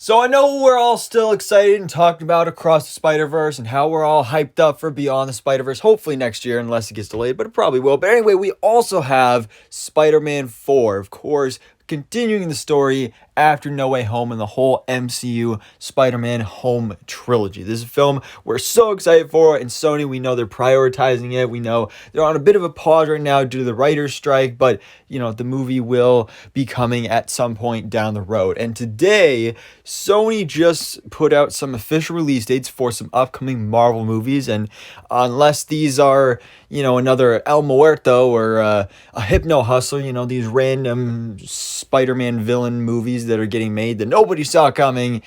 So I know we're all still excited and talking about Across the Spider-Verse and how we're all hyped up for Beyond the Spider-Verse, hopefully next year, unless it gets delayed, but it probably will. But anyway, we also have Spider-Man 4, of course, continuing the story after No Way Home and the whole MCU Spider-Man Home trilogy. This is a film we're so excited for, and Sony, we know they're prioritizing it. We know they're on a bit of a pause right now due to the writer's strike, but the movie will be coming at some point down the road. And today, Sony just put out some official release dates for some upcoming Marvel movies, and unless these are, another El Muerto or a Hypno Hustler, these random Spider-Man villain movies that are getting made that nobody saw coming,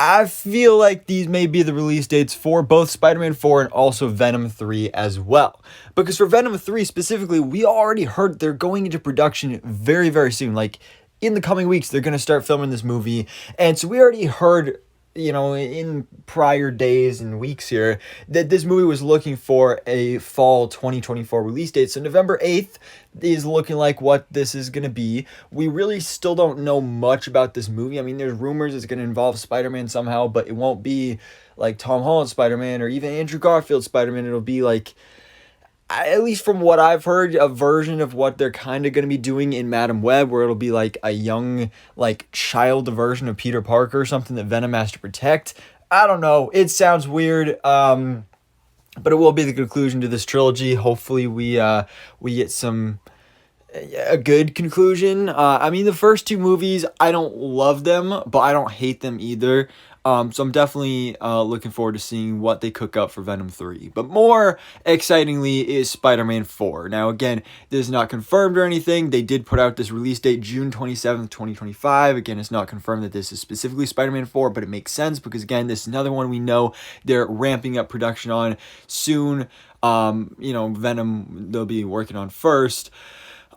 I feel like these may be the release dates for both Spider-Man 4 and also Venom 3 as well. Because for Venom 3 specifically, we already heard they're going into production very, very soon. Like, in the coming weeks, they're going to start filming this movie. And so we already heard, in prior days and weeks here, that this movie was looking for a fall 2024 release date. So November 8th is looking like what this is going to be. We really still don't know much about this movie. I mean, there's rumors it's going to involve Spider-Man somehow, but it won't be like Tom Holland Spider-Man or even Andrew Garfield Spider-Man. It'll be like, at least from what I've heard, a version of what they're kind of going to be doing in Madam Web, where it'll be like a young, like, child version of Peter Parker or something that Venom has to protect. I don't know. It sounds weird, but it will be the conclusion to this trilogy. Hopefully we get a good conclusion. I mean, the first two movies, I don't love them, but I don't hate them either. So I'm definitely looking forward to seeing what they cook up for Venom 3. But more excitingly is Spider-Man 4. Now, again, this is not confirmed or anything. They did put out this release date, June 27th, 2025. Again, it's not confirmed that this is specifically Spider-Man 4, but it makes sense because, again, this is another one we know they're ramping up production on soon. Venom they'll be working on first.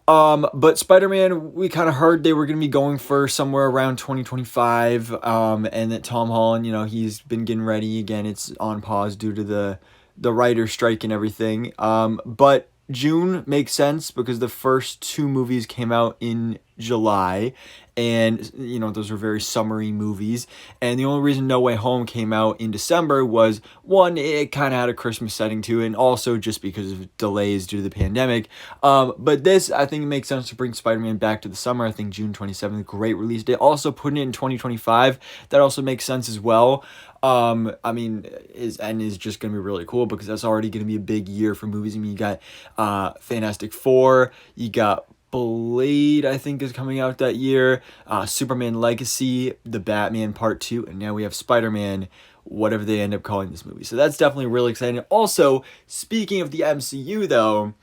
But Spider-Man, we kind of heard they were going to be going for somewhere around 2025, and that Tom Holland, he's been getting ready. Again, it's on pause due to the writer's strike and everything. But June makes sense because the first two movies came out in July, and those were very summery movies, and the only reason No Way Home came out in December was, one, it kind of had a Christmas setting to it, and also just because of delays due to the pandemic. But this, I think it makes sense to bring Spider-Man back to the summer. I think June 27th, great release date. Also putting it in 2025, that also makes sense as well. I mean, is just going to be really cool because that's already going to be a big year for movies. I mean, you got Fantastic Four, you got Blade, I think, is coming out that year, Superman Legacy, The Batman Part 2, and now we have Spider-Man, whatever they end up calling this movie. So that's definitely really exciting. Also, speaking of the MCU, though,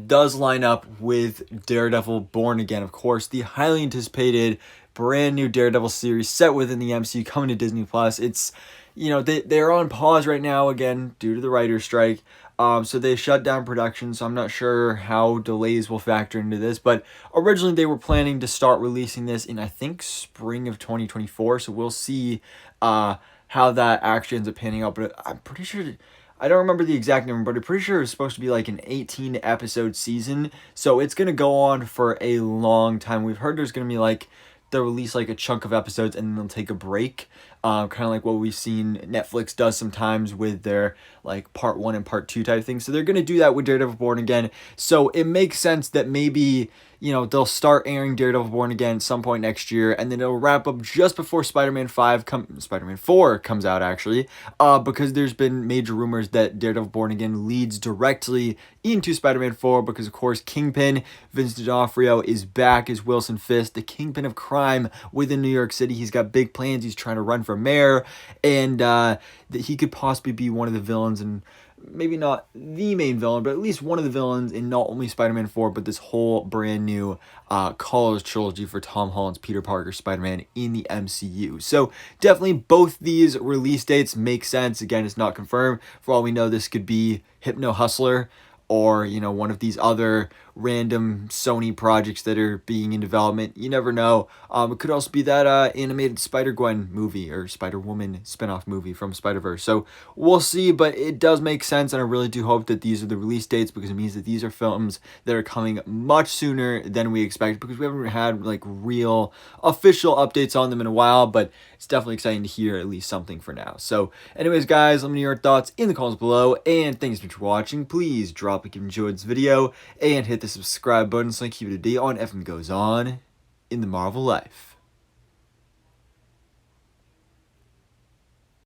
does line up with Daredevil Born Again, of course, the highly anticipated brand new Daredevil series set within the MCU coming to Disney Plus. It's, they're on pause right now, again, due to the writer's strike. So they shut down production, so I'm not sure how delays will factor into this, but originally they were planning to start releasing this in, I think, spring of 2024, so we'll see how that actually ends up panning out, but I'm pretty sure, I don't remember the exact number, but I'm pretty sure it's supposed to be like an 18-episode season, so it's going to go on for a long time. We've heard there's going to be like, they'll release like a chunk of episodes and then they'll take a break. Kind of like what we've seen Netflix does sometimes with their like part 1 and part 2 type thing. So they're going to do that with Daredevil Born Again. So it makes sense that maybe, they'll start airing Daredevil Born Again at some point next year, and then it'll wrap up just before Spider-Man 4 comes out, actually, because there's been major rumors that Daredevil Born Again leads directly into Spider-Man 4, because, of course, Kingpin, Vincent D'Onofrio, is back as Wilson Fisk, the Kingpin of crime within New York City. He's got big plans. He's trying to run for mayor, and that he could possibly be one of the villains, and maybe not the main villain, but at least one of the villains in not only Spider-Man 4, but this whole brand new college trilogy for Tom Holland's Peter Parker Spider-Man in the MCU. So definitely both these release dates make sense. Again, it's not confirmed. For all we know, this could be Hypno Hustler, or one of these other random Sony projects that are being in development. You never know. It could also be that animated Spider-Gwen movie or Spider-Woman spinoff movie from Spider-Verse. So we'll see, but it does make sense, and I really do hope that these are the release dates, because it means that these are films that are coming much sooner than we expected, because we haven't had like real official updates on them in a while, but it's definitely exciting to hear at least something for now. So anyways, guys, let me know your thoughts in the comments below, and thanks for watching. Please drop a like if you enjoyed this video, and hit the subscribe button so I can keep you up to date on everything that goes on in the Marvel life.